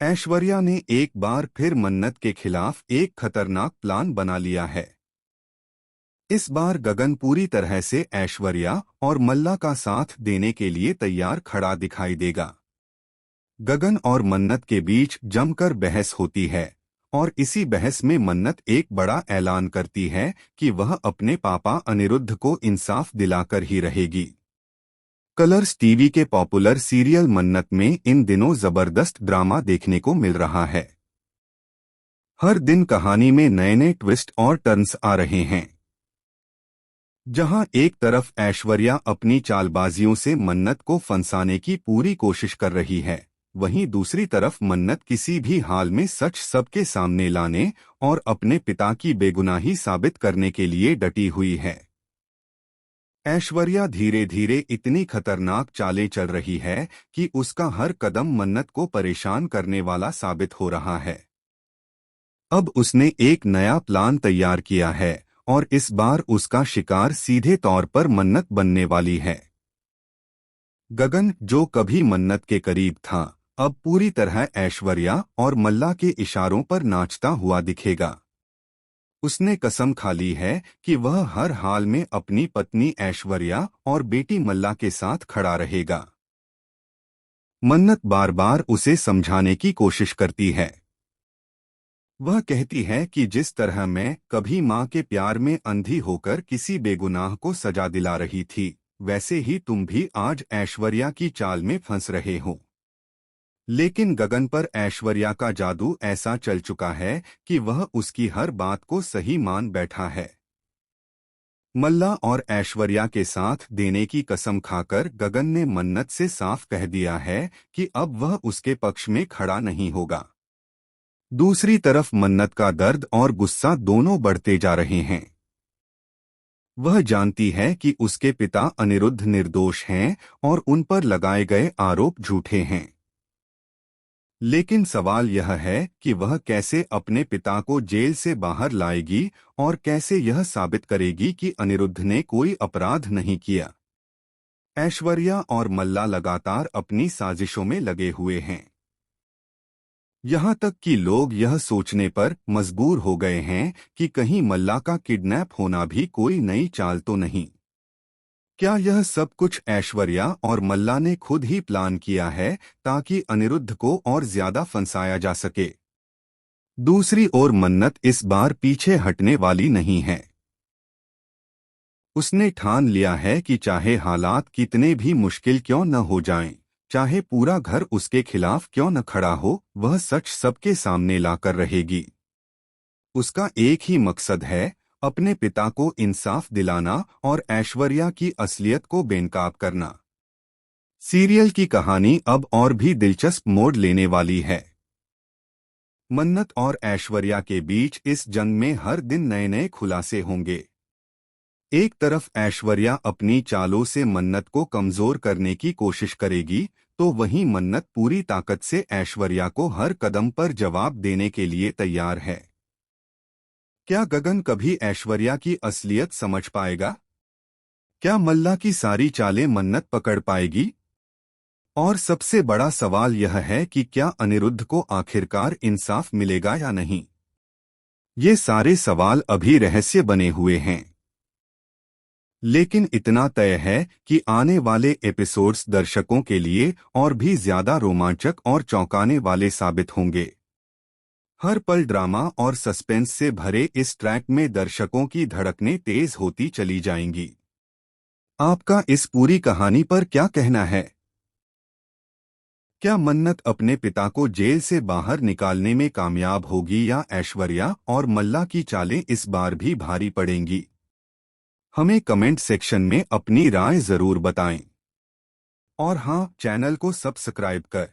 ऐश्वर्या ने एक बार फिर मन्नत के खिलाफ एक खतरनाक प्लान बना लिया है। इस बार गगन पूरी तरह से ऐश्वर्या और मल्ला का साथ देने के लिए तैयार खड़ा दिखाई देगा। गगन और मन्नत के बीच जमकर बहस होती है और इसी बहस में मन्नत एक बड़ा ऐलान करती है कि वह अपने पापा अनिरुद्ध को इंसाफ दिलाकर ही रहेगी। कलर्स टीवी के पॉपुलर सीरियल मन्नत में इन दिनों जबरदस्त ड्रामा देखने को मिल रहा है। हर दिन कहानी में नए नए ट्विस्ट और टर्न्स आ रहे हैं। जहां एक तरफ ऐश्वर्या अपनी चालबाजियों से मन्नत को फंसाने की पूरी कोशिश कर रही है, वहीं दूसरी तरफ मन्नत किसी भी हाल में सच सबके सामने लाने और अपने पिता की बेगुनाही साबित करने के लिए डटी हुई है। ऐश्वर्या धीरे धीरे इतनी खतरनाक चालें चल रही है कि उसका हर कदम मन्नत को परेशान करने वाला साबित हो रहा है। अब उसने एक नया प्लान तैयार किया है और इस बार उसका शिकार सीधे तौर पर मन्नत बनने वाली है। गगन, जो कभी मन्नत के करीब था, अब पूरी तरह ऐश्वर्या और मल्ला के इशारों पर नाचता हुआ दिखेगा। उसने कसम खा ली है कि वह हर हाल में अपनी पत्नी ऐश्वर्या और बेटी मल्ला के साथ खड़ा रहेगा। मन्नत बार बार उसे समझाने की कोशिश करती है। वह कहती है कि जिस तरह मैं कभी माँ के प्यार में अंधी होकर किसी बेगुनाह को सजा दिला रही थी, वैसे ही तुम भी आज ऐश्वर्या की चाल में फंस रहे हो। लेकिन गगन पर ऐश्वर्या का जादू ऐसा चल चुका है कि वह उसकी हर बात को सही मान बैठा है। मल्ला और ऐश्वर्या के साथ देने की कसम खाकर गगन ने मन्नत से साफ कह दिया है कि अब वह उसके पक्ष में खड़ा नहीं होगा। दूसरी तरफ मन्नत का दर्द और गुस्सा दोनों बढ़ते जा रहे हैं। वह जानती है कि उसके पिता अनिरुद्ध निर्दोष हैं और उन पर लगाए गए आरोप झूठे हैं। लेकिन सवाल यह है कि वह कैसे अपने पिता को जेल से बाहर लाएगी और कैसे यह साबित करेगी कि अनिरुद्ध ने कोई अपराध नहीं किया। ऐश्वर्या और मल्ला लगातार अपनी साजिशों में लगे हुए हैं। यहाँ तक कि लोग यह सोचने पर मजबूर हो गए हैं कि कहीं मल्ला का किडनैप होना भी कोई नई चाल तो नहीं। क्या यह सब कुछ ऐश्वर्या और मल्ला ने खुद ही प्लान किया है ताकि अनिरुद्ध को और ज्यादा फंसाया जा सके? दूसरी ओर मन्नत इस बार पीछे हटने वाली नहीं है। उसने ठान लिया है कि चाहे हालात कितने भी मुश्किल क्यों न हो जाएं, चाहे पूरा घर उसके खिलाफ क्यों न खड़ा हो, वह सच सबके सामने लाकर रहेगी। उसका एक ही मकसद है, अपने पिता को इंसाफ दिलाना और ऐश्वर्या की असलियत को बेनकाब करना। सीरियल की कहानी अब और भी दिलचस्प मोड़ लेने वाली है। मन्नत और ऐश्वर्या के बीच इस जंग में हर दिन नए नए खुलासे होंगे। एक तरफ ऐश्वर्या अपनी चालों से मन्नत को कमजोर करने की कोशिश करेगी, तो वहीं मन्नत पूरी ताकत से ऐश्वर्या को हर कदम पर जवाब देने के लिए तैयार है। क्या गगन कभी ऐश्वर्या की असलियत समझ पाएगा? क्या मल्ला की सारी चालें मन्नत पकड़ पाएगी? और सबसे बड़ा सवाल यह है कि क्या अनिरुद्ध को आखिरकार इंसाफ मिलेगा या नहीं? ये सारे सवाल अभी रहस्य बने हुए हैं। लेकिन इतना तय है कि आने वाले एपिसोड्स दर्शकों के लिए और भी ज्यादा रोमांचक और चौंकाने वाले साबित होंगे। हर पल ड्रामा और सस्पेंस से भरे इस ट्रैक में दर्शकों की धड़कनें तेज होती चली जाएंगी। आपका इस पूरी कहानी पर क्या कहना है? क्या मन्नत अपने पिता को जेल से बाहर निकालने में कामयाब होगी या ऐश्वर्या और मल्ला की चालें इस बार भी भारी पड़ेंगी? हमें कमेंट सेक्शन में अपनी राय जरूर बताएं। और हाँ, चैनल को सब्सक्राइब कर